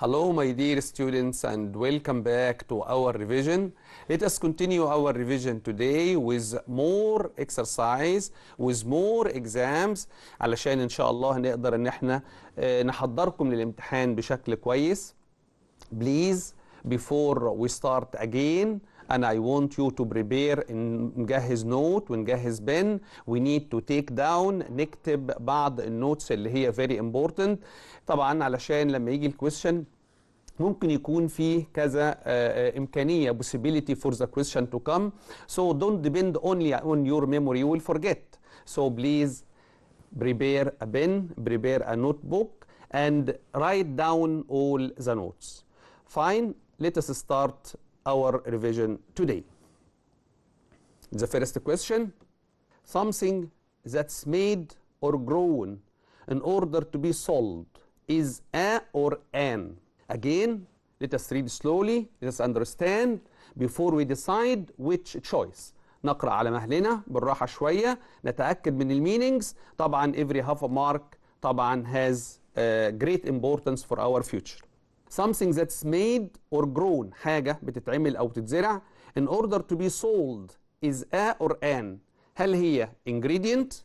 Hello, my dear students, and welcome back to our revision. Let us continue our revision today with more exercise, with more exams, علشان إن شاء الله نقدر إن احنا نحضركم للامتحان بشكل كويس. Please, before we start again, and I want you to prepare نجهز نوت ونجهز بن. We need to take down نكتب بعض النوتس اللي هي very important. طبعا علشان لما يجي الكويشن ممكن يكون فيه كذا إمكانية possibility for the question to come. So don't depend only on your memory, you will forget. So please prepare a pen, prepare a notebook, and write down all the notes. Fine, let us start our revision today. The first question: something that's made or grown in order to be sold is a or an. Again, let us read slowly, let us understand before we decide which choice. نقرأ على مهلنا بالراحة شوية، نتأكد من المينينجز. طبعا every half a mark طبعا has great importance for our future. Something that's made or grown، حاجة بتتعمل أو تتزرع in order to be sold is a or an. هل هي ingredient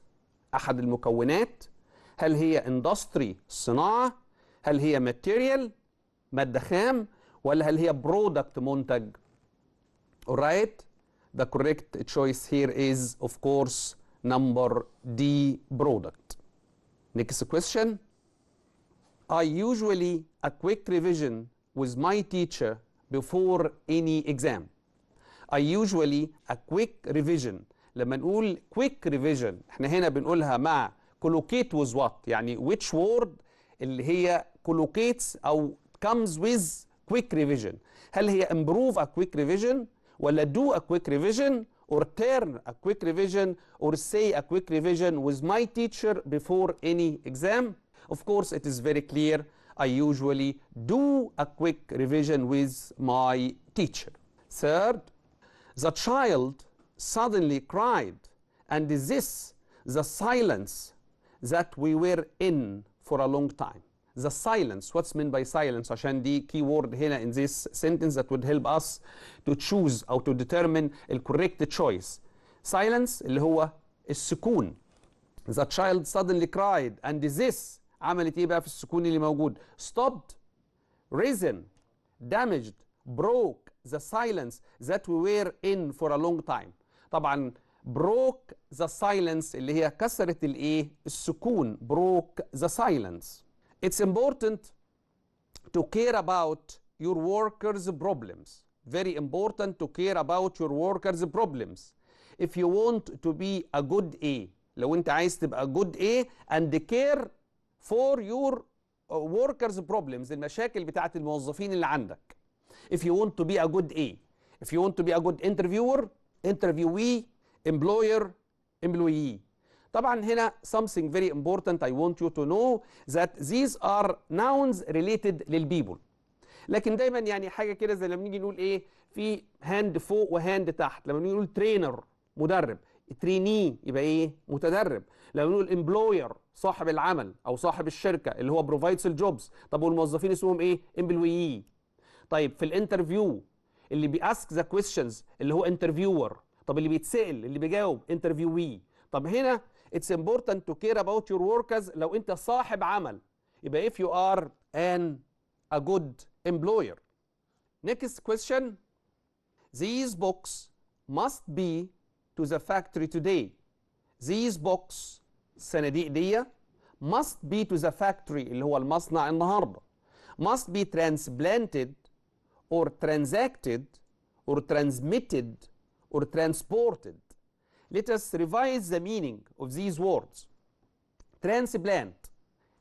أحد المكونات؟ هل هي industry صناعة؟ هل هي material مادة خام؟ ولا هل هي product منتج؟ Alright, the correct choice here is of course number D, product. Next question: I usually a quick revision with my teacher before any exam. I usually a quick revision. لما نقول quick revision احنا هنا بنقولها مع collocate with what؟ يعني which word اللي هي collocates أو comes with quick revision. هل هي improve a quick revision ولا do a quick revision or turn a quick revision or say a quick revision with my teacher before any exam? Of course, it is very clear. I usually do a quick revision with my teacher. Third, the child suddenly cried, and this the silence that we were in for a long time. The silence, what's meant by silence? عشان دي key word هنا in this sentence that would help us to choose أو to determine the correct choice. Silence اللي هو السكون. The child suddenly cried, and this عملت ايه بقى في السكون اللي موجود؟ stopped, risen, damaged, broke the silence that we were in for a long time. طبعا broke the silence اللي هي كسرت الايه؟ السكون. broke the silence. It's important to care about your workers' problems. Very important to care about your workers' problems. If you want to be a good A. لو انت عايز تبقى good A and care for your workers' problems، المشاكل بتاعت الموظفين اللي عندك. If you want to be a good A, if you want to be a good interviewer, interviewee, employer, employee. طبعا هنا something very important I want you to know that these are nouns related للبيبل. لكن دايما يعني حاجة كده زي لما نيجي نقول ايه، في هاند فوق وهاند تحت. لما نيجي نقول ترينر مدرب، تريني يبقى ايه؟ متدرب. لما نقول امبلوير صاحب العمل او صاحب الشركه اللي هو بروفايدز الجوبز. طب والموظفين اسمهم ايه؟ امبلويي. طيب في الانترفيو اللي بياسك ذا كويستشنز اللي هو انترفيور. طب اللي بيتسال اللي بيجاوب انترفيوي. طب هنا it's important to care about your workers. لو انت صاحب عمل يبقى if you are a good employer. Next question: these books must be to the factory today. These books الصناديق دي must be to the factory اللي هو المصنع النهارده. must be transplanted or transacted or transmitted or transported. Let us revise the meaning of these words. transplant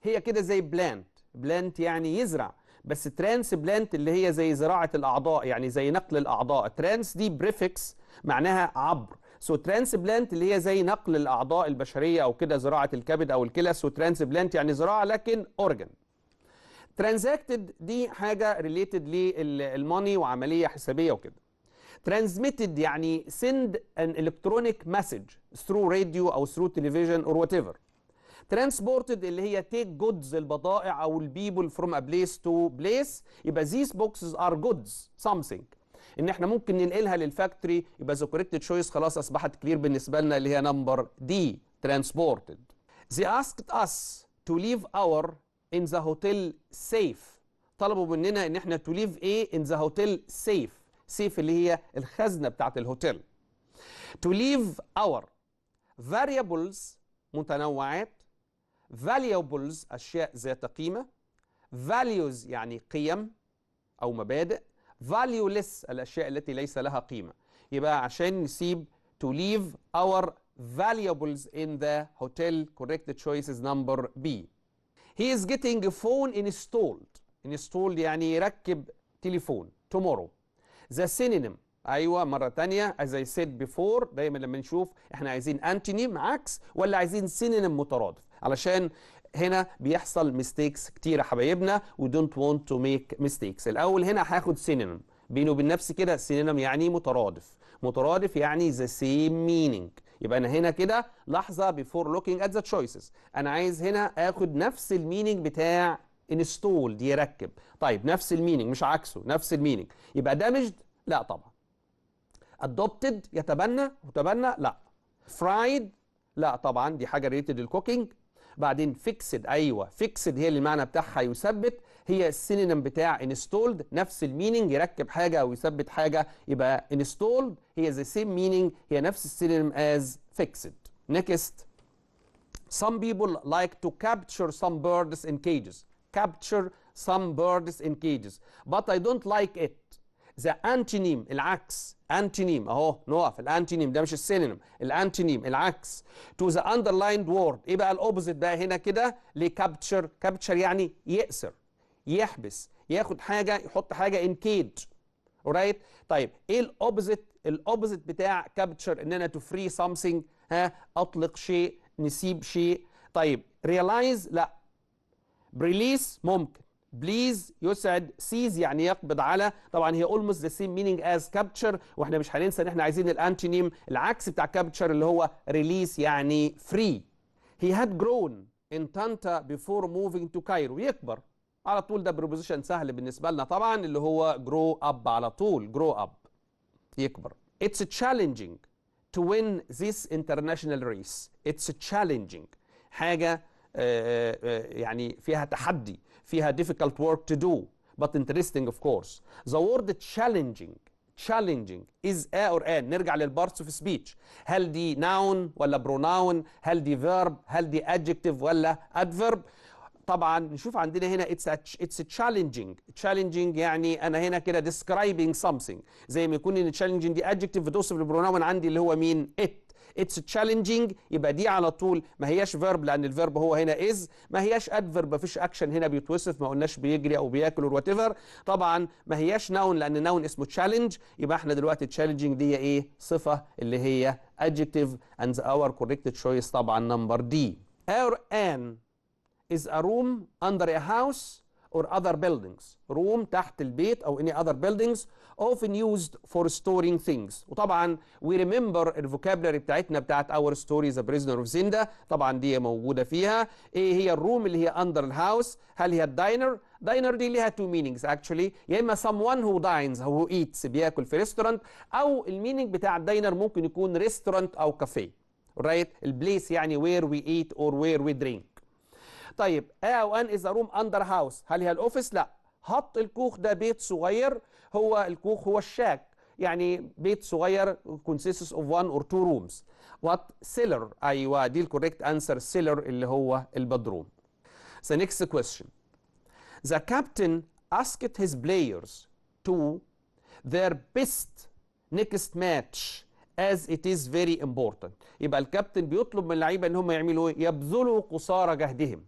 هي كده زي plant يعني يزرع، بس transplant اللي هي زي زراعة الأعضاء، يعني زي نقل الأعضاء. trans دي prefix معناها عبر. سو ترانسبلانت اللي هي زي نقل الاعضاء البشريه او كده، زراعه الكبد او الكلى. سو ترانسبلانت يعني زراعه لكن اورجن. ترانزاكتد دي حاجه ريليتد للماني وعمليه حسابيه وكده. ترانسميتد يعني سند ان الكترونيك مسج ثرو راديو او ثرو تلفزيون اور وات ايفر. transported اللي هي take goods البضائع أو البيبل from a place to place، يبقى these boxes are goods something. إن إحنا ممكن ننقلها للفاكتوري، يبقى the correct choice خلاص أصبحت كلير بالنسبة لنا اللي هي نمبر دي transported. They asked us to leave our in the hotel safe. طلبوا مننا إن إحنا to leave إيه in the hotel safe. safe اللي هي الخزنة بتاعت الهوتيل. To leave our variables متنوعات، valuables أشياء ذات قيمة، values يعني قيم أو مبادئ، valueless الأشياء التي ليس لها قيمة. يبقى عشان نسيب to leave our valuables in the hotel, correct choice is number B. He is getting a phone installed. installed يعني يركب تليفون tomorrow. The synonym ايوه مره ثانيه as I said before، دايما لما نشوف احنا عايزين انتونيم عكس ولا عايزين سينونيم مترادف، علشان هنا بيحصل ميستيكس كتير يا حبايبنا we don't want to make mistakes. الاول هنا هاخد سينونيم بيني وبين نفسي كده، سينونيم يعني مترادف، مترادف يعني the same meaning. يبقى انا هنا كده لحظه before looking at the choices انا عايز هنا اخد نفس المينينج بتاع installed يركب. طيب نفس المينينج مش عكسه، نفس المينينج. يبقى damaged لا طبعا. adopted يتبنى وتبنى لا. fried لا طبعا دي حاجه ريليتد للكوكينج. بعدين fixed ايوه fixed هي اللي المعنى بتاعها يثبت، هي السينونيم بتاع installed نفس المينينج يركب حاجه او يثبت حاجه. يبقى installed هي the same meaning هي نفس السينونيم as fixed. next some people like to capture some birds in cages. capture some birds in cages but I don't like it. the antonym العكس antonym اهو نقف الانتونيم ده مش السينونيم، الانتونيم العكس to the underlined word. ايه بقى الاوبوزيت بقى هنا كده لكابتشر؟ كابتشر يعني يأسر يحبس ياخد حاجه يحط حاجه in cage alright. طيب ايه الاوبوزيت؟ الاوبوزيت بتاع كابتشر ان انا to free something اطلق شيء نسيب شيء. طيب realize لا، release ممكن، بليز يسعد، سيز يعني يقبض على، طبعا هي almost the same meaning as capture، واحنا مش هننسى ان احنا عايزين الانتونيم العكس بتاع capture اللي هو release يعني free. he had grown in Tanta before moving to Cairo. يكبر على طول، ده preposition سهل بالنسبه لنا طبعا اللي هو grow up على طول، grow up يكبر. it's challenging to win this international race. it's challenging حاجه يعني فيها تحدي، فيها difficult work to do but interesting of course. the word challenging is a or an. نرجع للبارتس اوف سبيتش، هل دي noun ولا pronoun؟ هل دي verb؟ هل دي adjective ولا adverb؟ طبعا نشوف عندنا هنا it's challenging يعني انا هنا كده describing something، زي ما يكون ان challenging دي adjective بتوصف البروناون عندي اللي هو مين؟ it's challenging. يبقى دي على طول ما هياش فيرب لان الفيرب هو هنا is، ما هياش ادفيرب ما فيش اكشن هنا بيتوصف، ما قلناش بيجري او بياكل اور وات ايفر. طبعا ما هياش ناون لان ناون اسمه challenge. يبقى احنا دلوقتي challenging دي ايه؟ صفه اللي هي adjective and our correct choice طبعا نمبر دي. or an is a room under a house or other buildings. room تحت البيت او any other buildings often used for storing things. وطبعا we remember الفوكابلري بتاعتنا بتاعت our story the prisoner of Zinda، طبعا دي موجوده فيها. ايه هي الروم اللي هي under الهاوس؟ هل هي الداينر؟ داينر دي ليها two meanings actually، يا اما someone who dines who eats بياكل في ريستورانت، او المينينج بتاع الداينر ممكن يكون ريستورانت او كافيه. right البليس يعني where we eat or where we drink. طيب او ان از روم اندر هاوس، هل هي الاوفيس؟ لا. حط الكوخ ده بيت صغير، هو الكوخ هو الشاك يعني بيت صغير consists of one or two rooms. وات سيلر؟ ايوه دي الكوريكت انسر، سيلر اللي هو البدروم. The next question. The captain asked his players to their best next match as it is very important. يبقى الكابتن بيطلب من اللعيبه ان هم يعملوا ايه؟ يبذلوا قصارى جهدهم.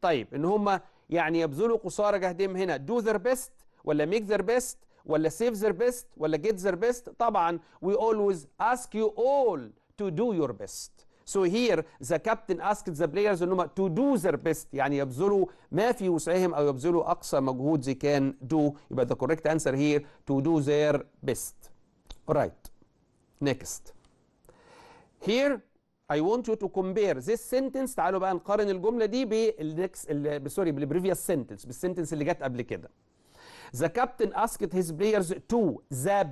طيب ان هم يعني يبذلوا قصارى جهدهم هنا do their best ولا make their best ولا save their best ولا get their best؟ طبعا we always ask you all to do your best. So here the captain asked the players ان هم to do their best يعني يبذلوا ما في وسعهم او يبذلوا اقصى مجهود they can do. يبقى the correct answer here to do their best. Alright. Next. Here I want you to compare this sentence. تعالوا بقى نقارن الجملة دي بالبريفيوس سنتنس، بالسنتنس اللي جت قبل كده. The captain asked his players to the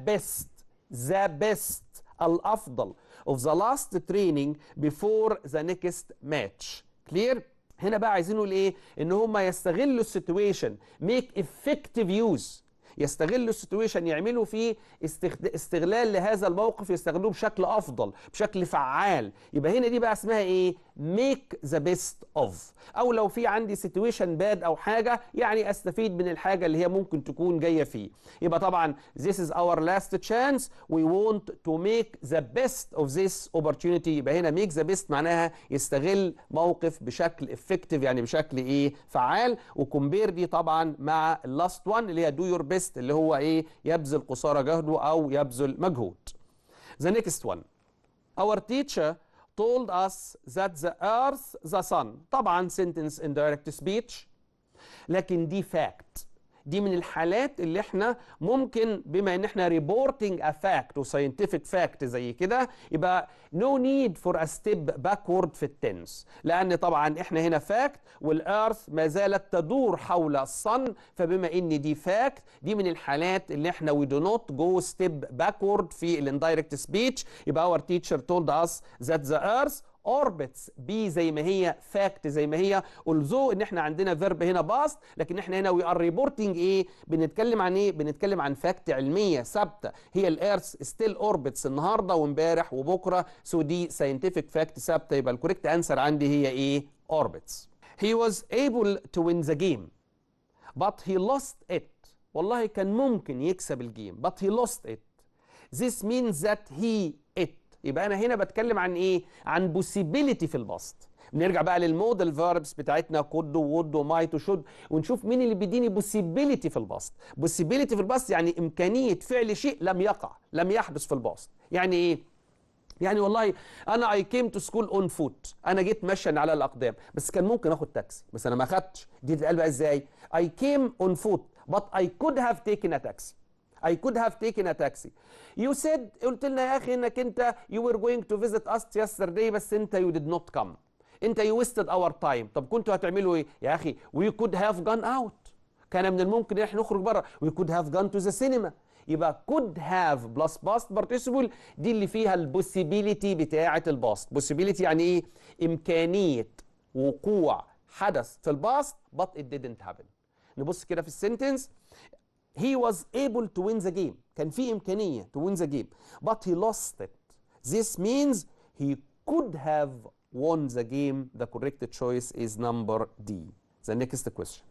best الأفضل of the last training before the next match. clear؟ هنا بقى عايزين نقول ايه؟ ان هم يستغلوا السيتويشن، make effective use، يستغلوا السيتويشن، يعملوا فيه استغلال لهذا الموقف، يستغلوه بشكل افضل، بشكل فعال. يبقى هنا دي بقى اسمها ايه؟ make the best of. او لو في عندي سيتويشن باد او حاجه، يعني استفيد من الحاجه اللي هي ممكن تكون جايه فيه. يبقى طبعا this is our last chance we want to make the best of this opportunity. يبقى هنا make the best معناها يستغل موقف بشكل effective، يعني بشكل ايه؟ فعال. وكومبير دي طبعا مع اللاست وان اللي هي do your best، اللي هو ايه؟ يبذل قصارى جهده او يبذل مجهود. The next one. Our teacher told us that the earth the sun. طبعا sentence in direct speech، لكن دي fact. دي من الحالات اللي احنا ممكن بما ان احنا reporting a fact و scientific fact زي كده، يبقى no need for a step backward في التنس، لان طبعا احنا هنا fact والارث ما زالت تدور حول الصن، فبما ان دي fact دي من الحالات اللي احنا we do not go step backward في الانdirect speech. يبقى our teacher told us that the earth orbits بي زي ما هي، فاكت زي ما هي، although ان احنا عندنا فيرب هنا باست، لكن احنا هنا وي ار ريبورتنج ايه؟ بنتكلم عن ايه؟ بنتكلم عن فاكت علميه ثابته، هي الارث ستيل اوربتس النهارده وامبارح وبكره، سو دي ساينتفك فاكت ثابته. يبقى الكوريكت انسر عندي هي ايه؟ orbits. He was able to win the game but he lost it. والله كان ممكن يكسب الجيم but he lost it. This means that he it. يبقى انا هنا بتكلم عن ايه؟ عن possibility في البسط. نرجع بقى للموديل فيربس بتاعتنا could وwould وmight وشود، ونشوف مين اللي بيديني possibility في البسط. possibility في البسط يعني امكانيه فعل شيء لم يقع، لم يحدث في البسط. يعني ايه؟ يعني والله انا I came to school on foot، انا جيت مشيا على الاقدام، بس كان ممكن اخد تاكسي، بس انا ما اخدتش. دي تتقال بقى ازاي؟ I came on foot but I could have taken a taxi. I could have taken a taxi. You said، قلت لنا يا اخي انك انت you were going to visit us yesterday بس انت you did not come. انت you wasted our time. طب كنتوا هتعملوا ايه؟ يا اخي we could have gone out. كان من الممكن ان احنا نخرج بره. We could have gone to the cinema. يبقى could have plus past participle دي اللي فيها البوسيبيليتي بتاعة الباست. بوسيبيليتي يعني ايه؟ امكانية وقوع حدث في الباست but it didn't happen. نبص كده في السنتنس. He was able to win the game. كان في إمكانية to win the game but he lost it. This means he could have won the game. The correct choice is number D. The next question.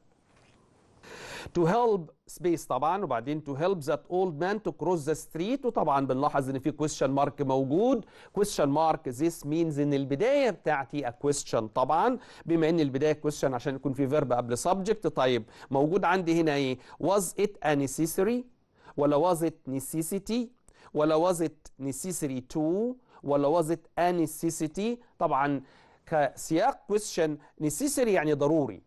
To help space طبعا، وبعدين to help that old man to cross the street، وطبعا بنلاحظ ان في question mark موجود. question mark this means ان البدايه بتاعتي a question طبعا، بما ان البدايه question عشان يكون في verb قبل subject. طيب موجود عندي هنا ايه؟ was it a necessary ولا was it necessity ولا was it necessary to ولا was it a necessity؟ طبعا كسياق question necessary يعني ضروري،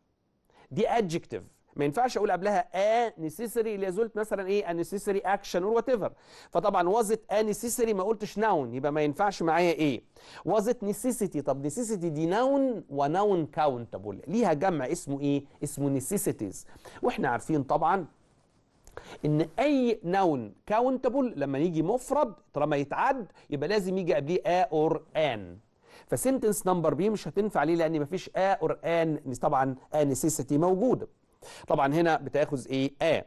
دي adjective ما ينفعش اقول قبلها a necessary اللي يزولت مثلا ايه a necessary action or whatever. فطبعا was it a necessary ما قلتش noun، يبقى ما ينفعش معايا ايه was it necessity. طب necessity دي noun ونون countable، ليها جمع اسمه ايه؟ اسمه necessities. واحنا عارفين طبعا ان اي noun countable لما يجي مفرد طالما يتعد يبقى لازم يجي قبليه a or an. فسنتنس نمبر بي مش هتنفع ليه؟ لان مفيش a or an. طبعا a necessity موجوده. طبعا هنا بتاخذ ايه؟ A.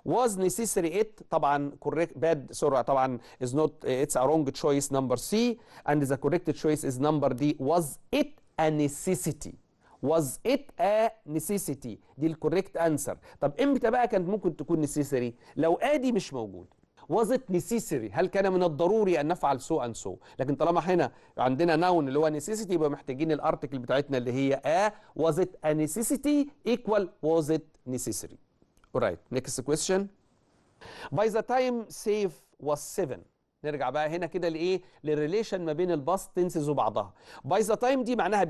was necessary it طبعا correct bad sorry طبعا is not it's a wrong choice number C and the correct choice is number D. was it a necessity. was it a necessity دي الكوريكت انسر. طب امتى بقى كانت ممكن تكون necessary؟ لو ادي مش موجود. was it necessary هل كان من الضروري ان نفعل so and so؟ لكن طالما هنا عندنا noun اللي هو necessity يبقى محتاجين الارتكل بتاعتنا اللي هي a. was it a necessity equal was it necessary. alright next question. by the time safe was 7. نرجع بقى هنا كده لايه؟ للريليشن ما بين الباست تنسز وبعضها. by the time دي معناها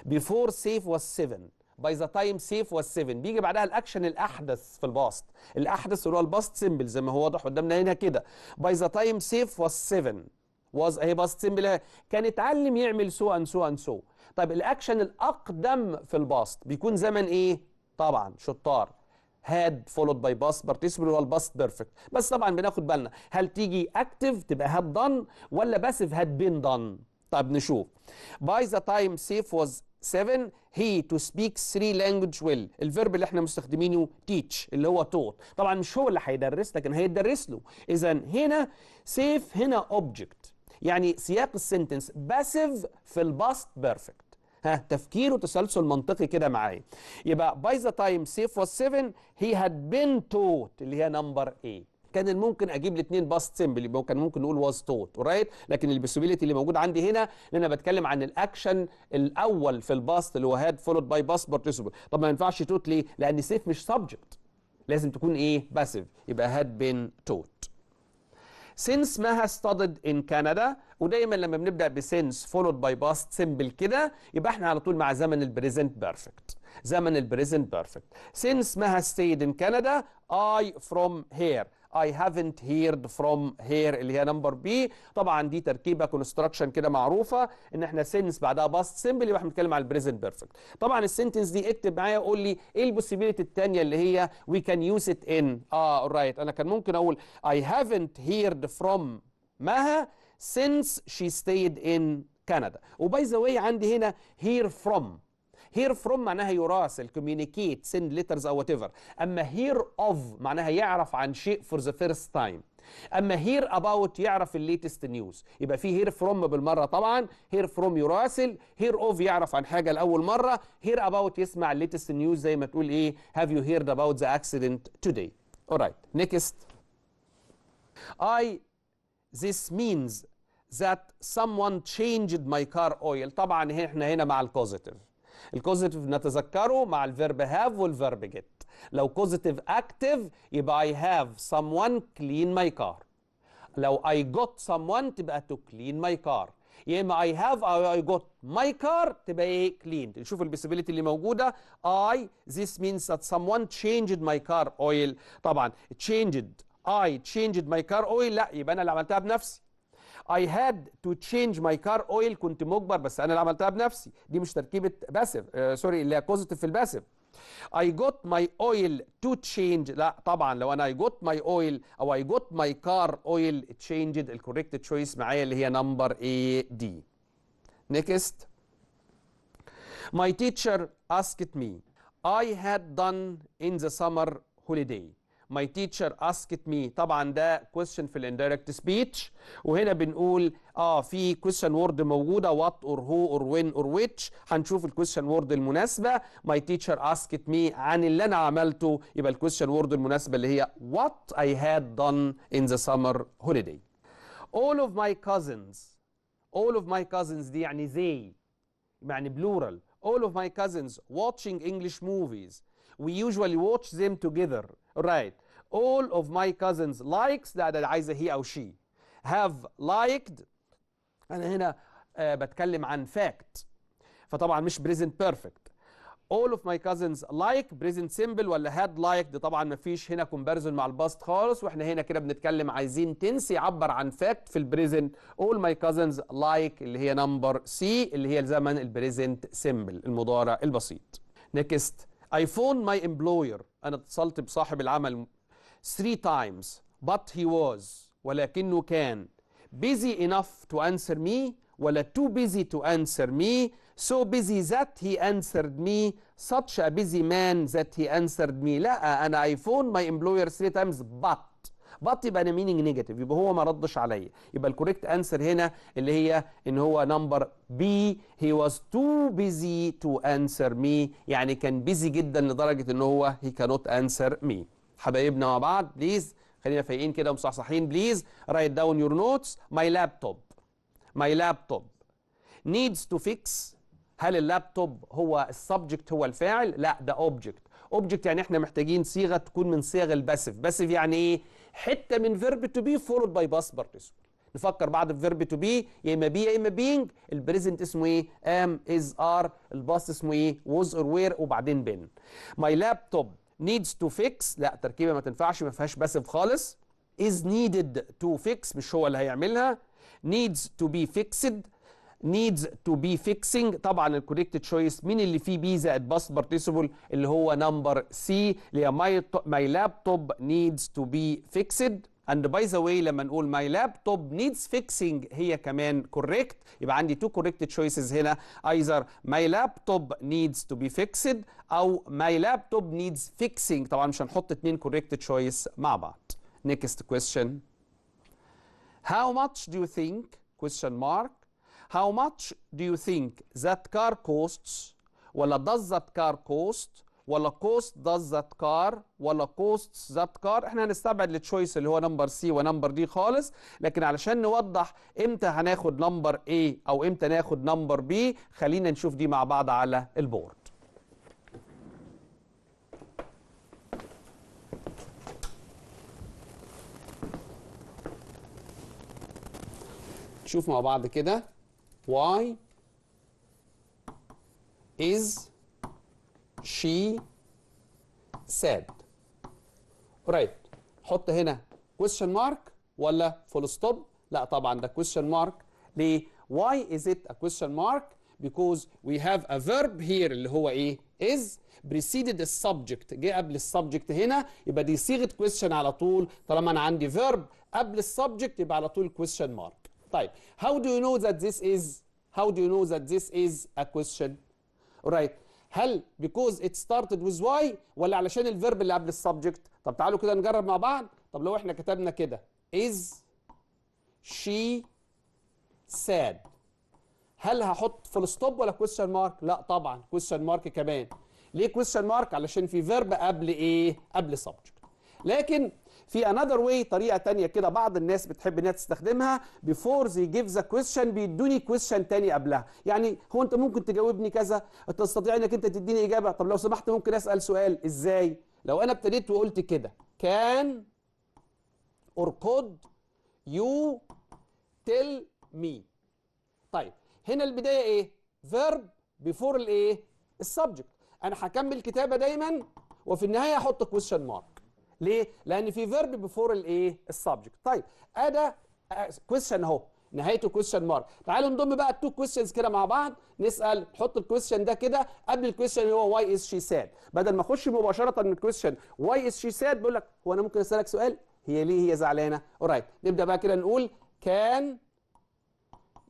before safe was 7. by the time safe was 7 بيجي بعدها الاكشن الاحدث في الباست، الاحدث اللي هو الباست سيمبل زي ما هو واضح قدامنا هنا كده. by the time safe was 7 was اهي باست سيمبل، كان اتعلم يعمل سو اند سو اند سو. طيب الاكشن الاقدم في الباست بيكون زمن ايه؟ طبعا شطار had followed by past participle هو الباست بيرفكت، بس طبعا بناخد بالنا هل تيجي active تبقى had done ولا passive had been done. طيب نشوف. by the time Saif was 7 he to speak 3 language well. الفيرب اللي احنا مستخدمينه teach اللي هو taught، طبعا مش هو اللي هيدرس لكن هيدرس له. اذا هنا سيف هنا object، يعني سياق السنتنس باسيف في الباست بيرفكت. ها تفكير وتسلسل منطقي كده معايا. يبقى by the time Saif was 7 he had been taught اللي هي نمبر A. كان ممكن اجيب الاثنين باست سيمبل، يبقى كان ممكن نقول was taught رايت، لكن البوسيبيليتي اللي موجود عندي هنا ان انا بتكلم عن الاكشن الاول في الباست اللي هو had followed by past participle. طب ما ينفعش taught ليه؟ لان سيف مش subject، لازم تكون ايه؟ passive، يبقى had been taught. since Maha studied in Canada، ودايما لما بنبدا بسنس followed by past simple كده يبقى احنا على طول مع زمن البريزنت بيرفكت. زمن البريزنت بيرفكت. since Maha stayed in Canada I from here. I haven't heard from here اللي هي نمبر بي. طبعا دي تركيبه كونستراكشن كده معروفه ان احنا سنس بعدها باست سيمبل يبقى احنا بنتكلم على البريزنت بيرفكت. طبعا السنتنس دي اكتب معايا وقول لي ايه البوسيبيليتي الثانيه اللي هي we can use it in. alright انا كان ممكن اقول I haven't heard from Maha since she stayed in Canada. وباي ذا واي عندي هنا hear from. hear from معناها يراسل communicate send letters او whatever. اما hear of معناها يعرف عن شيء for the first time. اما hear about يعرف الليتست نيوز. يبقى في hear from بالمره طبعا. hear from يراسل، hear of يعرف عن حاجه لاول مره، hear about يسمع الليتست نيوز زي ما تقول ايه have you heard about the accident today. alright next. this means that someone changed my car oil. طبعا احنا هنا مع الكوزيتيف. الكوزيتيف نتذكره مع الفيرب هاف والفيرب جيت. لو كوزيتيف اكتف يبقى I have someone clean my car. لو I got someone تبقى to clean my car. يا اما I have او I got my car تبقى ايه cleaned. نشوف البيسيبيليتي اللي موجوده. this means that someone changed my car oil. طبعا I changed my car oil لا يبقى انا اللي عملتها بنفسي. I had to change my car oil كنت مجبر بس انا اللي عملتها بنفسي. دي مش تركيبه باسيف سوري اللي هي كوزيتيف في الباسيف. I got my oil to change لا طبعا لو انا I got my oil او I got my car oil changed الكوريكت تشويس معايا اللي هي نمبر A D. Next. My teacher asked me I had done in the summer holiday. My teacher asked me طبعا ده question في الاندايركت سبيتش، وهنا بنقول في question word موجوده what or who or when or which. هنشوف الكويشن وورد المناسبه. My teacher asked me عن اللي انا عملته يبقى الكويشن وورد المناسبه اللي هي what I had done in the summer holiday. All of my cousins دي يعني they يعني plural. All of my cousins watching English movies. We usually watch them together. Right. All of my cousins likes ده عايزه هي او she. have liked انا هنا بتكلم عن fact فطبعا مش present perfect. all of my cousins like present simple ولا had liked طبعا ما فيش هنا comparison مع الباست خالص، واحنا هنا كده بنتكلم عايزين تنس يعبر عن fact في البريزنت. all my cousins like اللي هي نمبر C اللي هي الزمن البريزنت simple المضارع البسيط. next. I phoned my employer. أنا اتصلت بصاحب العمل 3 times but he was ولكنه كان busy enough to answer me ولا too busy to answer me so busy that he answered me such a busy man that he answered me. لا أنا I phoned my employer 3 times but يبقى أنا meaning negative يبقى هو ما ردش عليا. يبقى الكوريكت answer هنا اللي هي إن هو نمبر B he was too busy to answer me يعني كان busy جدا لدرجة إن هو he cannot answer me. حبايبنا مع بعض بليز خلينا فايقين كده ومصحصحين بليز. write down your notes. my laptop needs to fix. هل اللابتوب هو السبجكت هو الفاعل؟ لا ده اوبجكت يعني احنا محتاجين صيغه تكون من صيغ الباسيف. باسيف يعني ايه؟ حته من فيرب تو بي فولود باي باست بارتيسيبل. نفكر بعد الفيرب تو بي يا اما بي يا اما بينج. البريزنت اسمه ايه؟ ام از ار. الباست اسمه ايه؟ ووز اور وير وبعدين بين. ماي لابتوب needs to fix لا تركيبه ما تنفعش ما فيهاش باسيف خالص. is needed to fix مش هو اللي هيعملها. needs to be fixed needs to be fixing. طبعا الكوريكت تشويس مين اللي فيه بي زائد باست بارتيسيبل اللي هو نمبر سي اللي هي my laptop needs to be fixed. and by the way لما نقول my laptop needs fixing هي كمان correct، يبقى عندي two correct choices هنا either my laptop needs to be fixed أو my laptop needs fixing. طبعا مش هنحط اتنين correct choice مع بعض. next question. how much do you think question mark how much do you think that car costs ولا does that car cost ولا cost does that car ولا costs that car. احنا هنستبعد التشويس اللي هو نمبر سي ونمبر دي خالص، لكن علشان نوضح امتى هناخد نمبر A او امتى ناخد نمبر B خلينا نشوف دي مع بعض على البورد. نشوف مع بعض كده. why is she sad. right. حط هنا question mark ولا full stop؟ لا طبعا ده question mark. ليه؟ why is it a question mark؟ because we have a verb here اللي هو ايه؟ is preceded the subject، جه قبل السبجكت هنا، يبقى دي صيغه question على طول. طالما انا عندي verb قبل السبجكت يبقى على طول question mark. طيب how do you know that this is a question؟ alright. هل because it started with why ولا علشان الفيرب اللي قبل السبجكت؟ طب تعالوا كده نجرب مع بعض. طب لو احنا كتبنا كده is she sad هل هحط فول ستوب ولا question mark؟ لا طبعا question mark كمان. ليه question mark؟ علشان في فيرب قبل ايه؟ قبل subject. لكن في another way طريقة تانية كده بعض الناس بتحب انها تستخدمها before they give the question بيدوني question تاني قبلها. يعني هو انت ممكن تجاوبني كذا؟ تستطيع انك انت تديني اجابة؟ طب لو سمحت ممكن اسأل سؤال. ازاي؟ لو انا ابتديت وقلت كده can or could you tell me. طيب هنا البداية ايه؟ verb before الايه؟ السبجكت. انا هكمل كتابة دايما وفي النهاية احط question mark. ليه؟ لأن في فيرب بيفور الايه؟ السبجكت. طيب أدا كويستشن أهو نهايته كويستشن مارك. تعالوا نضم بقى التو كويستشنز كده مع بعض نسأل نحط الكويستشن ده كده قبل الكويستشن اللي هو واي از شي ساد. بدل ما أخش مباشرة من الكويستشن واي از شي ساد بقول لك هو أنا ممكن أسألك سؤال؟ هي ليه هي زعلانة؟ أورايت. نبدأ بقى كده نقول كان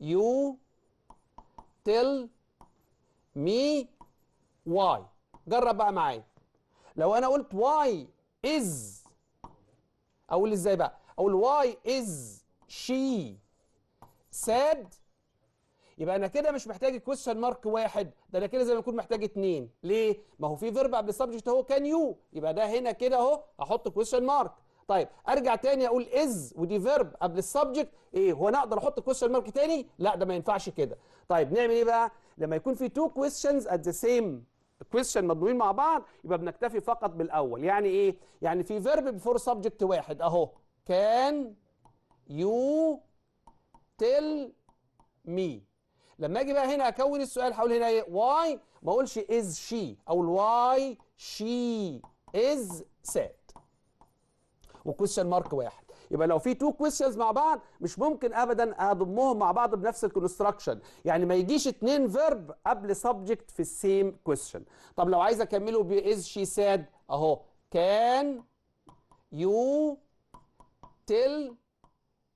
يو تيل مي واي. جرب بقى معايا. لو أنا قلت واي is اقول ازاي بقى؟ اقول why is she sad. يبقى انا كده مش محتاج question mark واحد، ده انا كده زي ما اكون محتاج اتنين. ليه؟ ما هو في فيرب قبل السبجكت اهو كان يو، يبقى ده هنا كده اهو احط question mark. طيب ارجع تاني اقول is ودي فيرب قبل السبجكت. ايه هو انا اقدر احط question mark تاني؟ لا ده ما ينفعش كده. طيب نعمل ايه بقى؟ لما يكون في two questions at the same question مضمومين مع بعض يبقى بنكتفي فقط بالاول. يعني ايه؟ يعني في فيرب بيفور سبجكت واحد اهو كان يو تيل مي. لما اجي بقى هنا اكون السؤال هقول هنا ايه؟ واي ما اقولش از شي، اقول واي شي از ساد وكويشن مارك واحد. يبقى لو في تو كويشنز مع بعض مش ممكن ابدا اضمهم مع بعض بنفس الكونستراكشن، يعني ما يجيش اتنين فيرب قبل سبجكت في السيم كويشن. طب لو عايز اكمله باز شي ساد اهو كان يو تيل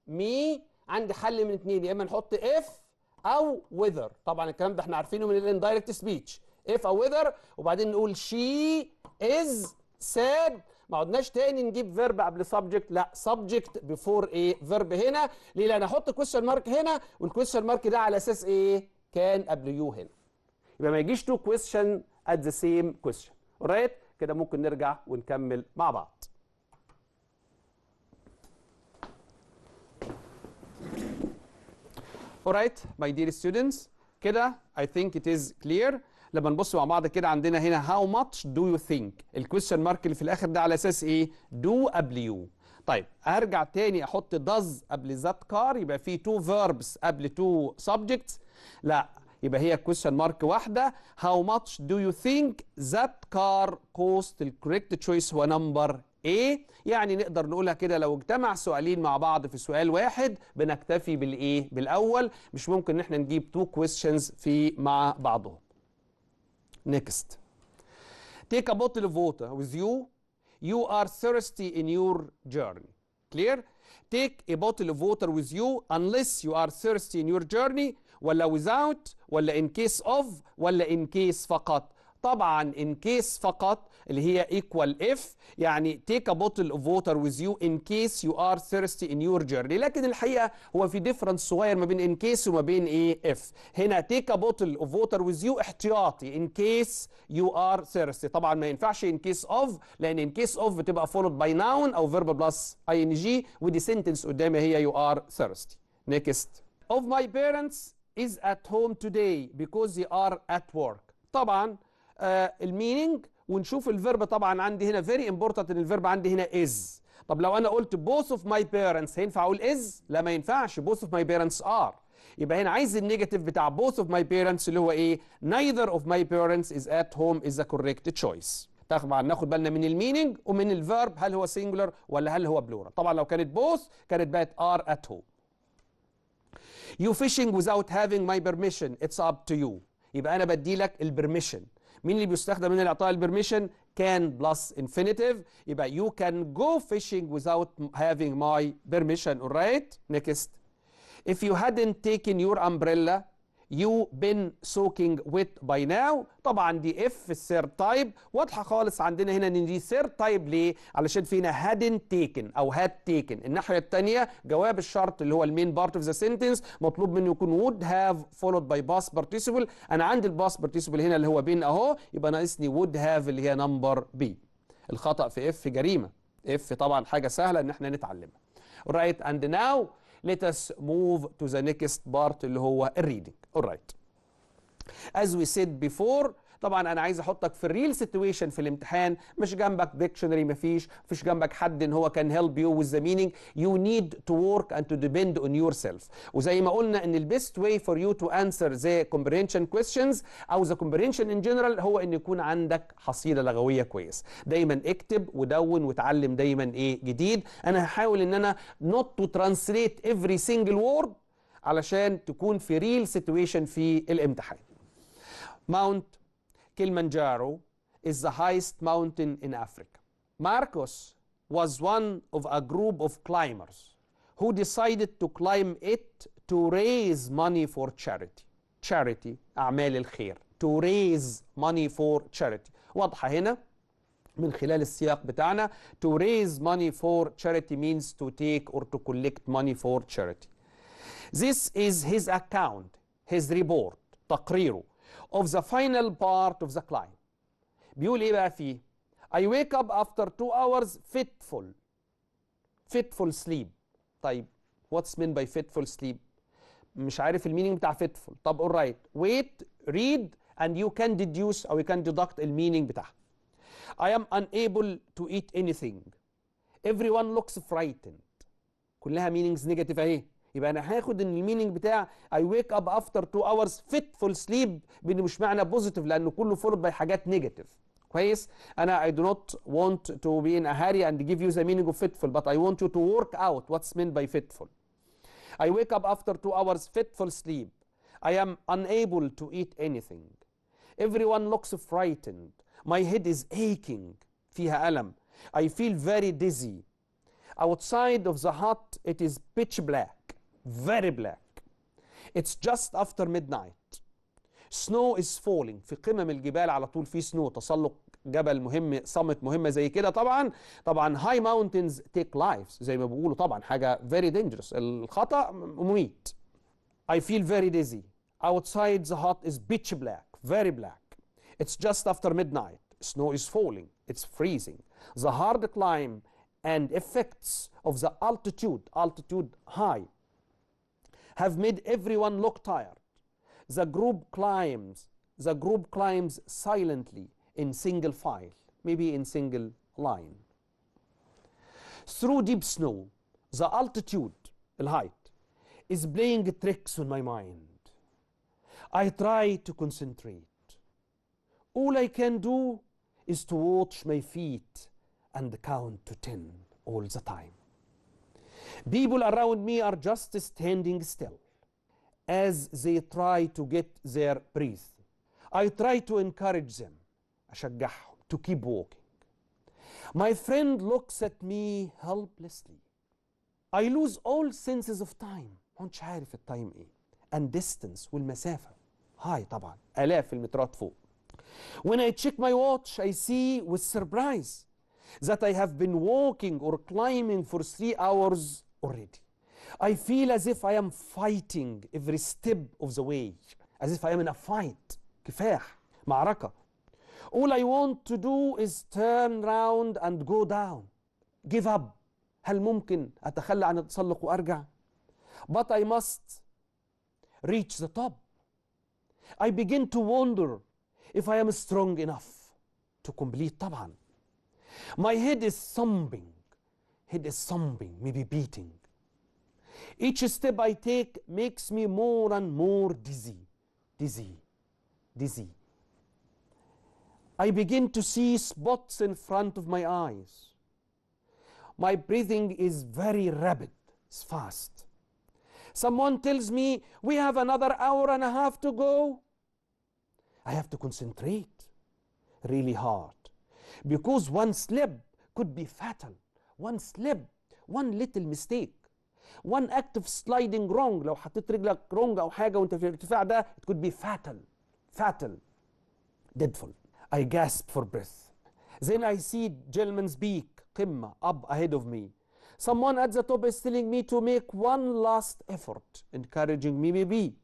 مي. عندي حل من اتنين، يا اما نحط اف او وذر. طبعا الكلام ده احنا عارفينه من الاندايركت سبيتش، اف او وذر وبعدين نقول شي از ساد. ما عدناش تاني نجيب فيرب قبل سبجكت، لا سبجكت بيفور ايه؟ فيرب هنا. ليه؟ لان احط كويشن مارك هنا والكويشن مارك ده على اساس ايه؟ كان قبل يو هنا. يبقى ما يجيش تو كويشن ات ذا سيم كويشن. اورايت؟ كده ممكن نرجع ونكمل مع بعض. Alright my dear students كده I think it is clear. لما نبص مع بعض كده عندنا هنا how much do you think. الكويشن مارك اللي في الاخر ده على اساس ايه؟ do قبل يو. طيب هرجع تاني احط does قبل that car يبقى في two verbs قبل two subjects. لا يبقى هي كويشن مارك واحده. how much do you think that car cost. الكوريكت تشويس هو نمبر A، يعني نقدر نقولها كده لو اجتمع سؤالين مع بعض في سؤال واحد بنكتفي بالايه؟ بالاول، مش ممكن ان احنا نجيب 2 questions في مع بعضهم. Next. Take a bottle of water with you. You are thirsty in your journey. Clear? Take a bottle of water with you unless you are thirsty in your journey، ولا without، ولا in case of، ولا in case فقط. طبعا in case فقط اللي هي equal if، يعني take a bottle of water with you in case you are thirsty in your journey. لكن الحقيقة هو في difference صغير ما بين in case وما بين ايه if. هنا take a bottle of water with you احتياطي in case you are thirsty. طبعا ما ينفعش in case of، لأن in case of بتبقى followed by noun أو verb plus ing، ودي sentence قدامي هي you are thirsty. Next. Of my parents is at home today because they are at work. طبعا المينينج ونشوف الفيرب. طبعا عندي هنا very important ان الفيرب عندي هنا is. طب لو انا قلت both of my parents هينفع اقول is؟ لا ما ينفعش، both of my parents are. يبقى هنا عايز النيجاتيف بتاع both of my parents اللي هو ايه؟ neither of my parents is at home is the correct choice. طبعا ناخد بالنا من المينينج ومن الفيرب، هل هو singular ولا هل هو plural. طبعا لو كانت both كانت بقت are at home. You fishing without having my permission it's up to you. يبقى انا بدي لك البرميشن. مين اللي بيستخدم هنا لاعطاء البرميشن؟ can plus infinitive. يبقى you can go fishing without having my permission. alright. Next. If you hadn't taken your umbrella you been soaking wet by now. طبعا دي if في الثيرد تايب، واضحه خالص عندنا هنا ان دي ثيرد تايب. ليه؟ علشان فينا hadn't taken او had taken. الناحيه الثانيه جواب الشرط اللي هو المين بارت اوف ذا سنتنس مطلوب منه يكون would have followed by past participle. انا عندي الباست participle هنا اللي هو been اهو، يبقى ناقصني would have اللي هي نمبر B. الخطا في if جريمه. if طبعا حاجه سهله ان احنا نتعلمها. alright and now let us move to the next part اللي هو الريدنج. alright. as we said before، طبعا انا عايز احطك في الريل سيتويشن في الامتحان، مش جنبك ديكشنري، مفيش جنبك حد ان هو كان هيلب يو with the meaning. you need to work and to depend on yourself. وزي ما قلنا ان البيست واي فور يو تو انسر the comprehension questions او the comprehension in general هو ان يكون عندك حصيله لغويه كويس. دايما اكتب ودون وتعلم دايما ايه جديد. انا هحاول ان انا not to translate every single word علشان تكون في ريل سيتويشن في الامتحان. Mount Kilimanjaro is the highest mountain in Africa. Marcos was one of a group of climbers who decided to climb it to raise money for charity. Charity أعمال الخير. To raise money for charity. واضحة هنا من خلال السياق بتاعنا. To raise money for charity means to take or to collect money for charity. This is his account, his report, تقريره of the final part of the climb. بيقول ايه بقى فيه؟ I wake up after 2 hours fitful sleep. طيب what's meant by fitful sleep؟ مش عارف المينينج بتاع fitful. طب alright wait read and you can deduce أو you can deduct المينينج بتاعها. I am unable to eat anything. Everyone looks frightened. كلها meanings negative اهي. يبقى انا هاخد ان المينينج بتاع I wake up after 2 hours fitful sleep بان مش معنى بوزيتيف لانه كله followed by حاجات نيجاتيف. كويس؟ انا I do not want to be in a hurry and give you the meaning of fitful but I want you to work out what's meant by fitful. I wake up after 2 hours fitful sleep. I am unable to eat anything. Everyone looks frightened. My head is aching. فيها ألم. I feel very dizzy. Outside of the hut it is pitch black. Very black. It's just after midnight. Snow is falling. في قمم الجبال على طول في سنو، تسلق جبل مهم، صمت مهمة زي كده. طبعا high mountains take lives زي ما بيقولوا، طبعا حاجة very dangerous. الخطأ مميت. I feel very dizzy. Outside the hut is pitch black. Very black. It's just after midnight. Snow is falling. It's freezing. The hard climb and effects of the altitude high have made everyone look tired. The group climbs silently in single file, maybe in single line. Through deep snow, the altitude, the height, is playing tricks on my mind. I try to concentrate. All I can do is to watch my feet and count to 10 all the time. People around me are just standing still as they try to get their breath. I try to encourage them, أشجعهم, to keep walking. My friend looks at me helplessly. I lose all senses of time. ما كنتش عارف التايم ايه. And distance والمسافة. هاي طبعا آلاف المترات فوق. When I check my watch, I see with surprise that I have been walking or climbing for 3 hours already. I feel as if I am fighting every step of the way. As if I am in a fight. كفاح. معركة. All I want to do is turn round and go down. Give up. هل ممكن أتخلى عن التسلق وأرجع؟ But I must reach the top. I begin to wonder if I am strong enough to complete طبعا. My head is thumping. Head is thumping, maybe beating. Each step I take makes me more and more dizzy. Dizzy. Dizzy. I begin to see spots in front of my eyes. My breathing is very rapid. It's fast. Someone tells me we have another hour and a half to go. I have to concentrate really hard because one slip could be fatal. One slip, one little mistake, one act of sliding wrong. لو حطيت رجلك wrong أو حاجة وأنت في الارتفاع ده, it could be fatal, fatal, dreadful. I gasp for breath. Then I see gentleman's peak, قمة, up ahead of me. Someone at the top is telling me to make one last effort, encouraging me maybe.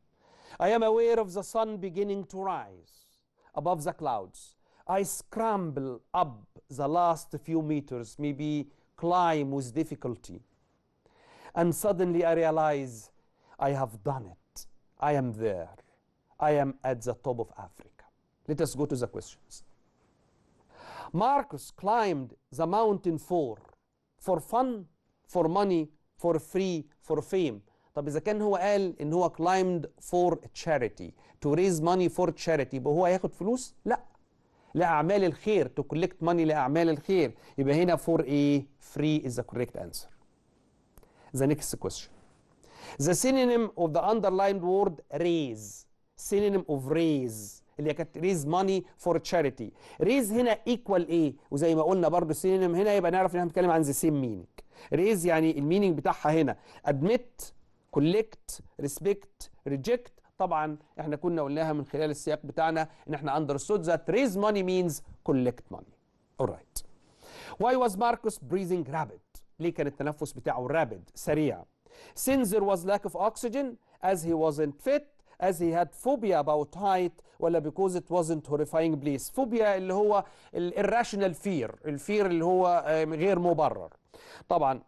I am aware of the sun beginning to rise above the clouds. I scramble up the last few meters, maybe climb with difficulty. And suddenly I realize I have done it. I am there. I am at the top of Africa. Let us go to the questions. Marcus climbed the mountain for fun, for money, for free, for fame. طب إذا كان هو قال إن هو climbed for charity, to raise money for charity, يبقى هو هياخد فلوس؟ لا. لأعمال الخير, to collect money لأعمال الخير. يبقى هنا for a free is the correct answer. The next question. The synonym of the underlined word raise. Synonym of raise. اللي كانت raise money for charity. raise هنا equal ايه؟ وزي ما قلنا برضو synonym هنا يبقى نعرف ان احنا بنتكلم عن the same meaning. raise يعني المينينج بتاعها هنا admit, collect, respect, reject. طبعا احنا كنا قلناها من خلال السياق بتاعنا ان احنا understood that raise money means collect money. Alright. Why was Marcus breathing rapid? ليه كان التنفس بتاعه rapid, سريع؟ Since there was lack of oxygen, as he wasn't fit, as he had phobia about height, ولا because it wasn't horrifying place. phobia اللي هو irrational fear, الفير اللي هو غير مبرر. طبعا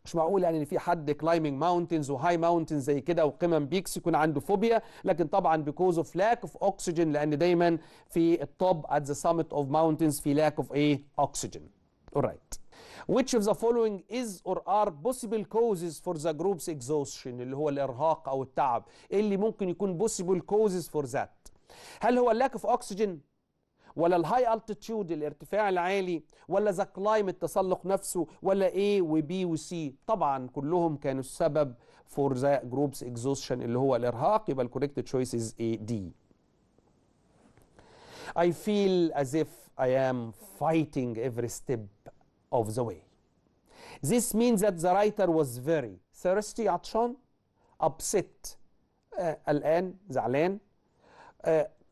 مش معقول يعني ان في حد climbing mountains وهاي mountains زي كده وقمم بيكس يكون عنده فوبيا، لكن طبعا because of lack of oxygen، لان دايما في التوب at the summit of mountains في lack of oxygen. Alright. Which of the following is or are possible causes for the group's exhaustion، اللي هو الارهاق او التعب؟ ايه اللي ممكن يكون possible causes for that؟ هل هو lack of oxygen، ولا الهاي التيتيود الارتفاع العالي، ولا ذا كلايم التسلق نفسه، ولا A و B و C؟ طبعا كلهم كانوا السبب for the group's exhaustion اللي هو الارهاق، يبقى الكوريكت تشويس is A D. I feel as if I am fighting every step of the way. This means that the writer was very thirsty عطشان، upset قلقان زعلان،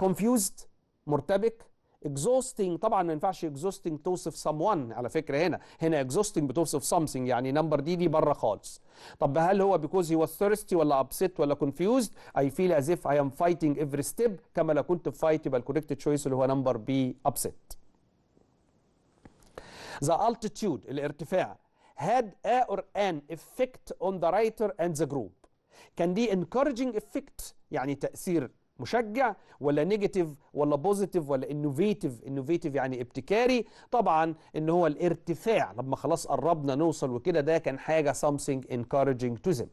confused مرتبك، exhausting طبعا ما ينفعش exhausting توصف someone على فكره، هنا exhausting بتوصف something، يعني نمبر دي بره خالص. طب هل هو because he was thirsty ولا upset ولا confused؟ I feel as if I am fighting every step، كما لو كنت في fight يبقى الكوريكت تشويس اللي هو نمبر B upset. The altitude الارتفاع had a or an effect on the writer and the group. كان دي encouraging effect يعني تأثير مشجع، ولا نيجاتيف ولا بوزيتيف ولا انوفيتيف يعني ابتكاري؟ طبعا ان هو الارتفاع لما خلاص قربنا نوصل وكده ده كان حاجه something encouraging to them.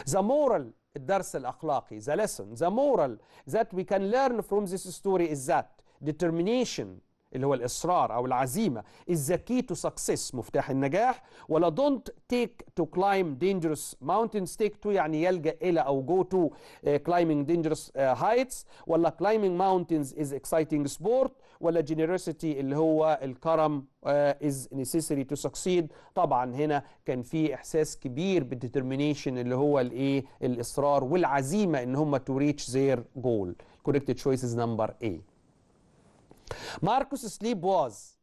The moral الدرس الاخلاقي the lesson the moral that we can learn from this story is that determination اللي هو الإصرار أو العزيمة is the key to success مفتاح النجاح، ولا don't take to climb dangerous mountains. take to يعني يلجأ إلى أو go to climbing dangerous heights، ولا climbing mountains is exciting sport، ولا generosity اللي هو الكرم is necessary to succeed. طبعا هنا كان في إحساس كبير بالdetermination اللي هو الإيه الإصرار والعزيمة إن هم to reach their goal. correct choice is number A. ماركوس سليب واز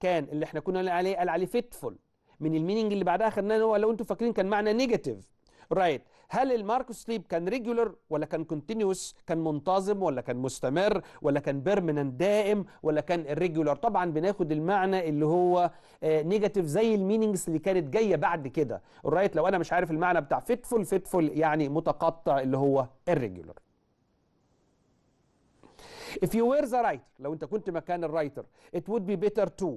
كان اللي احنا كنا قال عليه فيتفول، من الميننج اللي بعدها خدناه هو لو انتم فاكرين كان معنى نيجاتيف رايت. هل الماركوس سليب كان ريجولر ولا كان كونتينيوس؟ كان منتظم ولا كان مستمر ولا كان بيرمننت دائم ولا كان irregular؟ طبعا بناخد المعنى اللي هو نيجاتيف زي الميننجز اللي كانت جايه بعد كده رايت. لو انا مش عارف المعنى بتاع فيتفول يعني متقطع اللي هو irregular. If you were the writer لو انت كنت مكان الرايتر it would be better to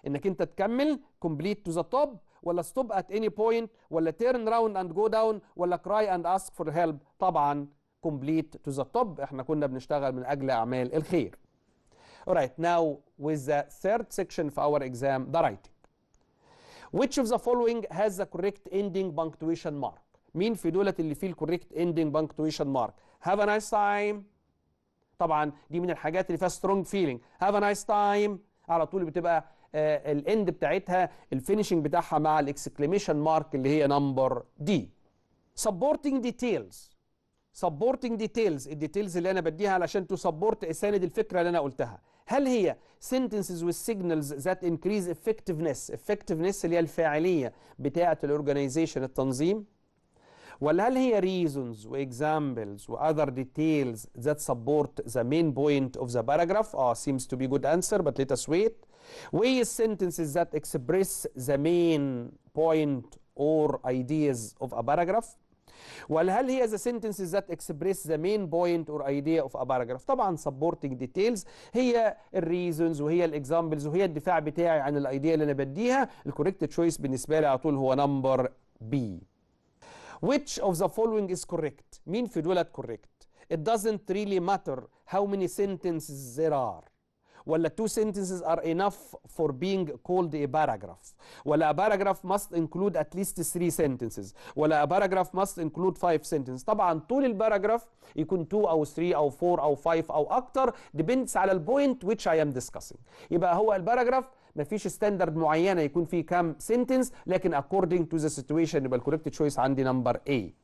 انك انت تكمل complete to the top، ولا stop at any point، ولا turn round and go down، ولا cry and ask for help. طبعا complete to the top، احنا كنا بنشتغل من اجل اعمال الخير. Alright, now with the third section for our exam, the writing. Which of the following has the correct ending punctuation mark؟ مين في دولة اللي فيه الcorrect ending punctuation mark؟ Have a nice time. طبعا دي من الحاجات اللي فيها strong feeling. have a nice time على طول بتبقى الاند بتاعتها الفينيشنج بتاعها مع الاكسكليميشن مارك اللي هي نمبر دي. supporting details. supporting details الديتيلز اللي انا بديها علشان تو سبورت اساند الفكره اللي انا قلتها. هل هي sentences with signals that increase effectiveness؟ effectiveness اللي هي الفاعليه بتاعه الاورجنايزيشن التنظيم، ولا هل هي reasons و examples و other details that support the main point of the paragraph؟ seems to be good answer but let us wait. With sentences that express the main point or ideas of a paragraph، ولا هل هي the sentences that express the main point or idea of a paragraph؟ طبعا supporting details هي الريزونز وهي الاكزامبلز وهي الدفاع بتاعي عن الايديا اللي انا بديها. الكوريكت تشويس بالنسبه لي على طول هو نمبر بي. Which of the following is correct؟ مين في دولت correct؟ It doesn't really matter how many sentences there are، ولا two sentences are enough for being called a paragraph، ولا a paragraph must include at least 3 sentences، ولا a paragraph must include 5 sentences. طبعا طول الباراجراف يكون 2 أو 3 أو 4 أو 5 أو أكتر depends على البوينت which I am discussing. يبقى هو الباراجراف مفيش ستاندرد معينة يكون فيه كام سنتنس، لكن according to the situation يبقى الكوريكت تشويس عندي نمبر A.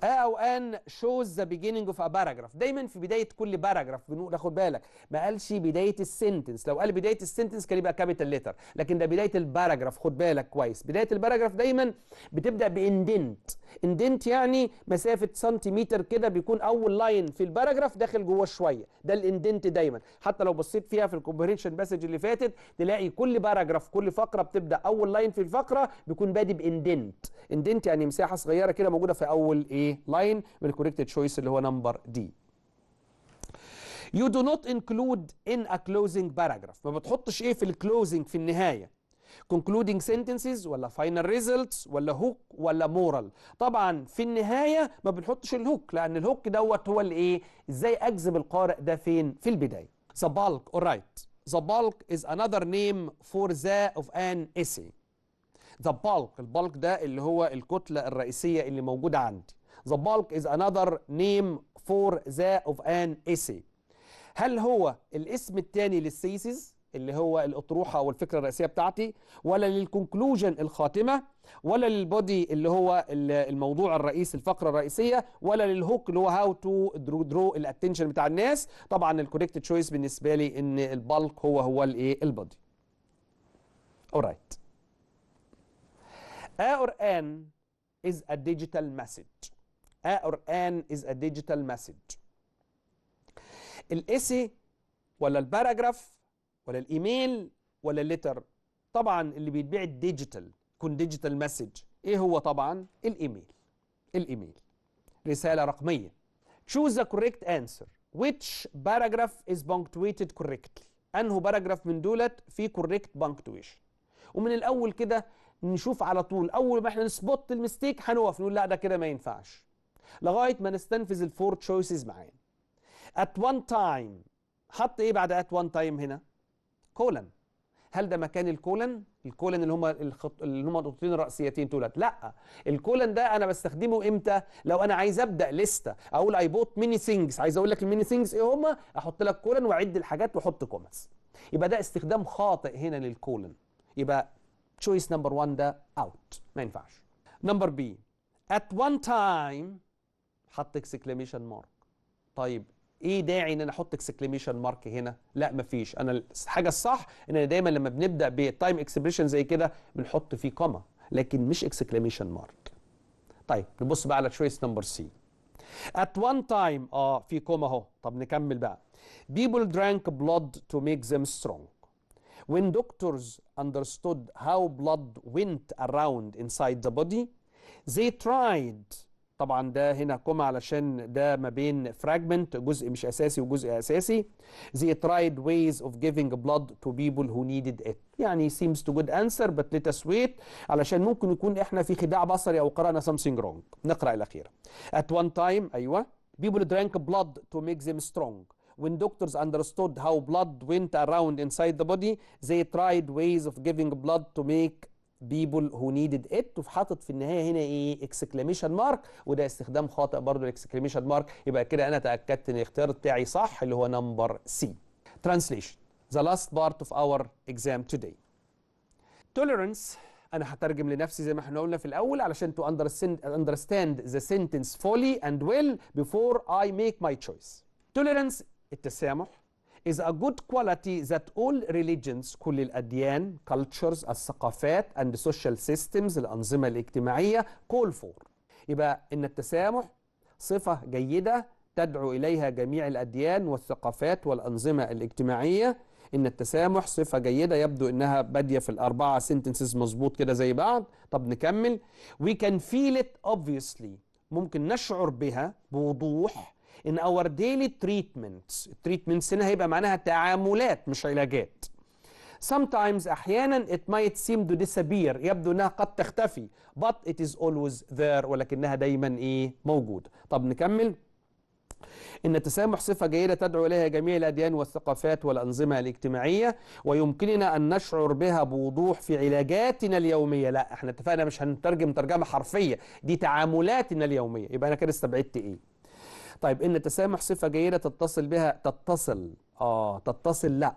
أو أن shows the beginning of a paragraph. دايما في بداية كل باراجراف بنقول خد بالك ما قالش بداية السنتنس، لو قال بداية السنتنس كان يبقى كابيتال ليتر، لكن ده بداية الباراجراف. خد بالك كويس بداية الباراجراف دايما بتبدأ باندنت. اندنت يعني مسافة سنتيمتر كده بيكون أول لاين في الباراجراف داخل جوه شوية، ده الاندنت دايما. حتى لو بصيت فيها في الكومبريشن باسج اللي فاتت تلاقي كل باراجراف كل فقرة بتبدأ أول لاين في الفقرة بيكون بادئ باندنت. اندنت يعني مساحة صغيرة كده موجودة في أول إيه لاين من الكوريكت تشويس اللي هو نمبر دي. You do not include in a closing paragraph. ما بتحطش ايه في الكلوزنج في النهاية؟ concluding sentences ولا final results ولا hook ولا moral؟ طبعا في النهاية ما بنحطش الهوك، لأن الهوك دوت هو اللي ايه ازاي أجذب القارئ ده فين؟ في البداية. The bulk. alright. The bulk is another name for the of an essay. The bulk. البالك ده اللي هو الكتلة الرئيسية اللي موجودة عندي. The bulk is another name for the of an essay. هل هو الاسم الثاني للثيسيس اللي هو الأطروحة أو الفكرة الرئيسية بتاعتي، ولا للكونكلوجن الخاتمة، ولا للبودي اللي هو الموضوع الرئيسي الفقرة الرئيسية، ولا للهوك اللي هو هاو تو درو الاتنشن بتاع الناس؟ طبعا الكوريكت تشويس بالنسبة لي إن البالك هو الايه البودي. alright. A or an is a digital message. A or an is a digital message. الاسي ولا الباراجراف ولا الايميل ولا الليتر؟ طبعا اللي بيتباع الديجيتال يكون ديجيتال مسج. ايه هو؟ طبعا الايميل. الايميل رسالة رقمية. Choose the correct answer. Which paragraph is punctuated correctly؟ انه باراجراف من دولت فيه correct punctuation. ومن الاول كده نشوف على طول اول ما احنا نسبوت المستيك هنقف نقول لا ده كده ما ينفعش، لغايه ما نستنفذ الفور تشويسز معانا. At one time حط ايه بعد ات وان تايم هنا؟ كولن. هل ده مكان الكولن؟ الكولن اللي هم النقطتين الرئيسيتين دولت؟ لا، الكولن ده انا بستخدمه امتى؟ لو انا عايز ابدا لسته، اقول اي بوت ميني ثينجز، عايز اقول لك الميني ثينجز ايه هم، احط لك كولن واعد الحاجات واحط كوماس. يبقى ده استخدام خاطئ هنا للكولن. يبقى تشويس نمبر 1 ده اوت، ما ينفعش. نمبر بي، at one time حط اكسكليميشن مارك. طيب ايه داعي ان انا احط اكسكليميشن مارك هنا؟ لا مفيش. انا الحاجه الصح ان انا دايما لما بنبدا بتايم اكسبريشن زي كده بنحط فيه كوما، لكن مش اكسكليميشن مارك. طيب نبص بقى على تشويس نمبر سي. at one time في كوما اهو. طب نكمل بقى. people drank blood to make them strong. when doctors understood how blood went around inside the body they tried. طبعا ده هنا كوما علشان ده ما بين فراجمنت، جزء مش اساسي وجزء اساسي. they tried ways of giving blood to people who needed it. يعني seems to good answer but let us wait علشان ممكن يكون احنا في خداع بصري او قرانا something wrong. نقرا الاخيره. at one time ايوه people drank blood to make them strong. when doctors understood how blood went around inside the body they tried ways of giving blood to make people who needed it. وحاطط في النهايه هنا ايه؟ اكسكليميشن مارك، وده استخدام خاطئ برضه الاكسكليميشن مارك. يبقى كده انا تاكدت ان الاختيار بتاعي صح اللي هو نمبر سي. Translation. The last part of our exam today. Tolerance انا هترجم لنفسي زي ما احنا قلنا في الاول علشان to understand the sentence fully and well before I make my choice. Tolerance التسامح is a good quality that all religions كل الأديان cultures الثقافات and social systems الأنظمة الاجتماعية call for. يبقى إن التسامح صفة جيدة تدعو إليها جميع الأديان والثقافات والأنظمة الاجتماعية. إن التسامح صفة جيدة، يبدو إنها بادية في الأربعة sentences مظبوط كده زي بعض. طب نكمل. we can feel it obviously ممكن نشعر بها بوضوح in our daily treatments. treatments هنا هيبقى معناها تعاملات مش علاجات. sometimes أحيانا it might seem to disappear يبدو أنها قد تختفي but it is always there ولكنها دايما إيه؟ موجودة. طب نكمل. إن التسامح صفة جيدة تدعو إليها جميع الأديان والثقافات والأنظمة الاجتماعية ويمكننا أن نشعر بها بوضوح في علاجاتنا اليومية. لا احنا اتفقنا مش هنترجم ترجمة حرفية، دي تعاملاتنا اليومية. يبقى أنا كده استبعدت إيه؟ طيب إن التسامح صفة جيدة تتصل بها تتصل لا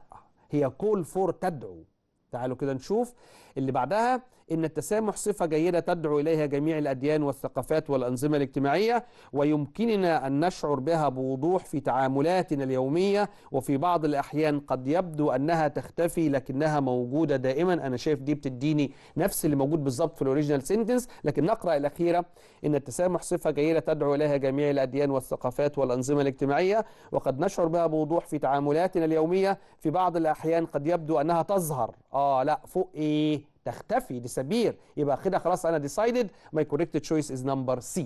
هي كول فور تدعو. تعالوا كده نشوف اللي بعدها. إن التسامح صفة جيدة تدعو إليها جميع الأديان والثقافات والأنظمة الاجتماعية ويمكننا أن نشعر بها بوضوح في تعاملاتنا اليومية وفي بعض الأحيان قد يبدو أنها تختفي لكنها موجودة دائما. أنا شايف دي بتديني نفس اللي موجود بالظبط في الأوريجينال سنتنس، لكن نقرأ الأخيرة. إن التسامح صفة جيدة تدعو إليها جميع الأديان والثقافات والأنظمة الاجتماعية وقد نشعر بها بوضوح في تعاملاتنا اليومية في بعض الأحيان قد يبدو أنها تظهر لا فوق إيه؟ تختفي disappear. يبقى كده خلاص أنا decided my correct choice is number C.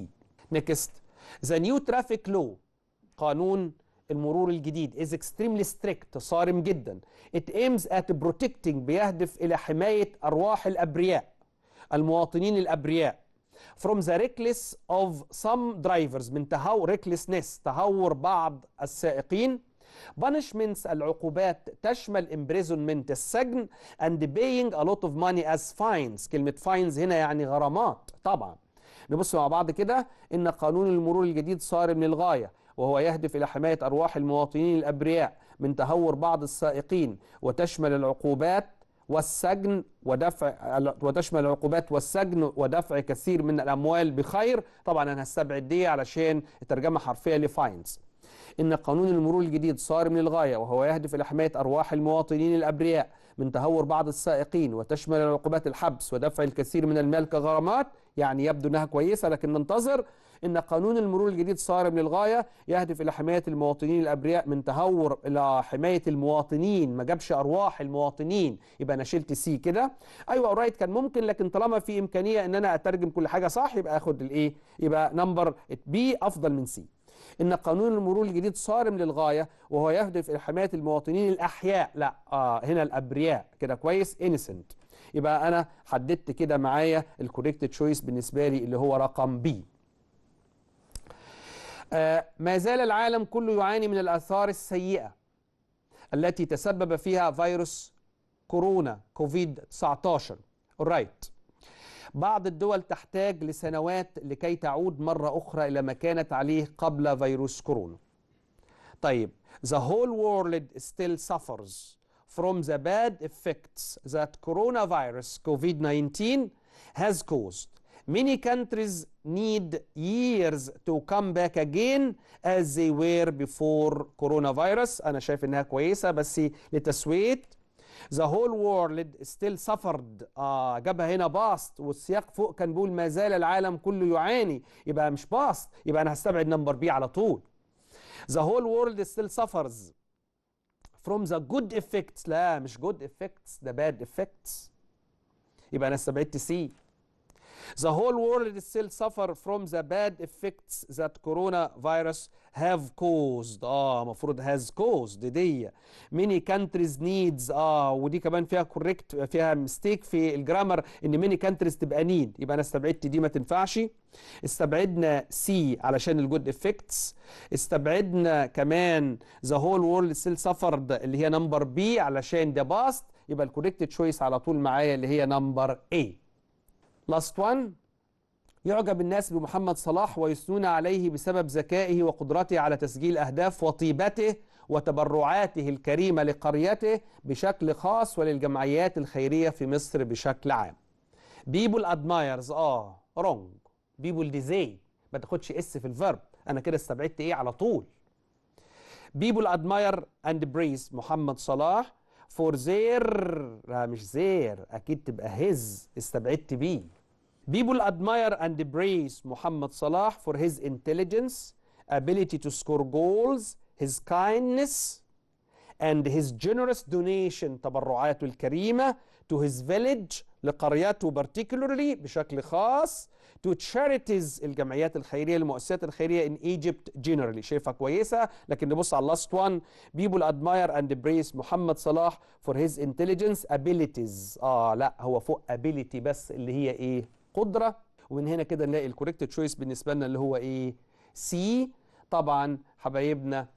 Next. The new traffic law قانون المرور الجديد is extremely strict صارم جدا. It aims at protecting بيهدف إلى حماية أرواح الأبرياء المواطنين الأبرياء from the reckless of some drivers من recklessness تهور بعض السائقين. punishments العقوبات تشمل imprisonment السجن and paying a lot of money as fines. كلمة fines هنا يعني غرامات. طبعا نبص مع بعض كده. إن قانون المرور الجديد صارم للغاية وهو يهدف إلى حماية أرواح المواطنين الأبرياء من تهور بعض السائقين وتشمل العقوبات والسجن ودفع كثير من الأموال بخير. طبعا أنا هستبعد دي علشان الترجمة حرفية لفاينز. إن قانون المرور الجديد صارم للغاية وهو يهدف إلى حماية أرواح المواطنين الأبرياء من تهور بعض السائقين وتشمل العقوبات الحبس ودفع الكثير من المال كغرامات. يعني يبدو أنها كويسة لكن ننتظر. إن قانون المرور الجديد صارم للغاية يهدف إلى حماية المواطنين الأبرياء من تهور إلى حماية المواطنين، ما جابش أرواح المواطنين. يبقى أنا شلت سي كده. أيوة أورايت كان ممكن، لكن طالما في إمكانية إن أنا أترجم كل حاجة صح يبقى أخد الإيه؟ يبقى نمبر بي أفضل من سي. إن قانون المرور الجديد صارم للغاية وهو يهدف إلى حماية المواطنين الأحياء. لا هنا الأبرياء كده كويس innocent. يبقى أنا حددت كده معايا الكوريكت تشويس بالنسبة لي اللي هو رقم بي. ما زال العالم كله يعاني من الآثار السيئة التي تسبب فيها فيروس كورونا كوفيد-19. alright. بعض الدول تحتاج لسنوات لكي تعود مرة أخرى إلى ما كانت عليه قبل فيروس كورونا. طيب the whole world still suffers from the bad effects that coronavirus COVID-19 has caused. Many countries need years to come back again as they were before coronavirus. أنا شايف إنها كويسة بس لتسويت. The whole world still suffered. جابها هنا باست والسياق فوق كان بيقول ما زال العالم كله يعاني، يبقى مش باست، يبقى أنا هستبعد نمبر بي على طول. The whole world still suffers from the good effects. لا مش good effects، ده bad effects، يبقى أنا استبعدت سي. The whole world still suffer from the bad effects that coronavirus have caused. مفروض has caused دي. Many countries needs. ودي كمان فيها correct، فيها mistake في الجرامر ان many countries تبقى need، يبقى انا استبعدت دي ما تنفعش. استبعدنا سي علشان الجود effects. استبعدنا كمان the whole world still suffered اللي هي نمبر بي علشان ده باست، يبقى الكوريكت تشويس على طول معايا اللي هي نمبر A. Last one. يعجب الناس بمحمد صلاح ويثنون عليه بسبب ذكائه وقدرته على تسجيل أهداف وطيبته وتبرعاته الكريمة لقريته بشكل خاص وللجمعيات الخيرية في مصر بشكل عام. People admires. wrong. People desire. ما تاخدش اس في الفيرب، أنا كده استبعدت إيه على طول. People admire and praise محمد صلاح for their. لا مش their، أكيد تبقى his، استبعدت بيه. People admire and praise محمد صلاح for his intelligence, ability to score goals, his kindness, and his generous donation تبرعاته الكريمة to his village لقريته particularly بشكل خاص to charities الجمعيات الخيرية المؤسسات الخيرية in Egypt generally. شايفها كويسة، لكن نبص على last one. People admire and praise محمد صلاح for his intelligence abilities. لا هو فوق ability بس اللي هي ايه؟ قدرة. ومن هنا كده نلاقي الكوريكت تشويس بالنسبة لنا اللي هو ايه؟ سي. طبعا حبايبنا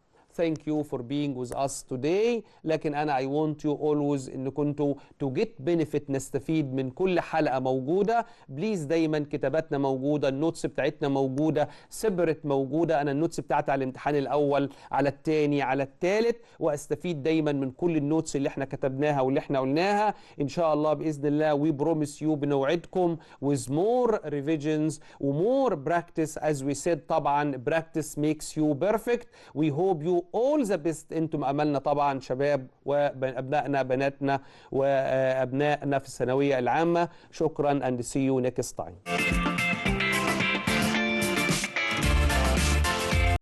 thank you for being with us today، لكن أنا I want you always إن كنتوا to get benefit، نستفيد من كل حلقة موجودة. بليز دايما كتاباتنا موجودة، النوتس بتاعتنا موجودة، سيبريت موجودة. أنا النوتس بتاعتي على الامتحان الأول، على الثاني، على الثالث، وأستفيد دايما من كل النوتس اللي احنا كتبناها واللي احنا قلناها. إن شاء الله بإذن الله we promise you بنوعدكم with more revisions و more practice as we said. طبعا practice makes you perfect. We hope you all the best. انتم املنا طبعا شباب وابنائنا بناتنا وابنائنا في الثانويه العامه. شكرا and see you next time.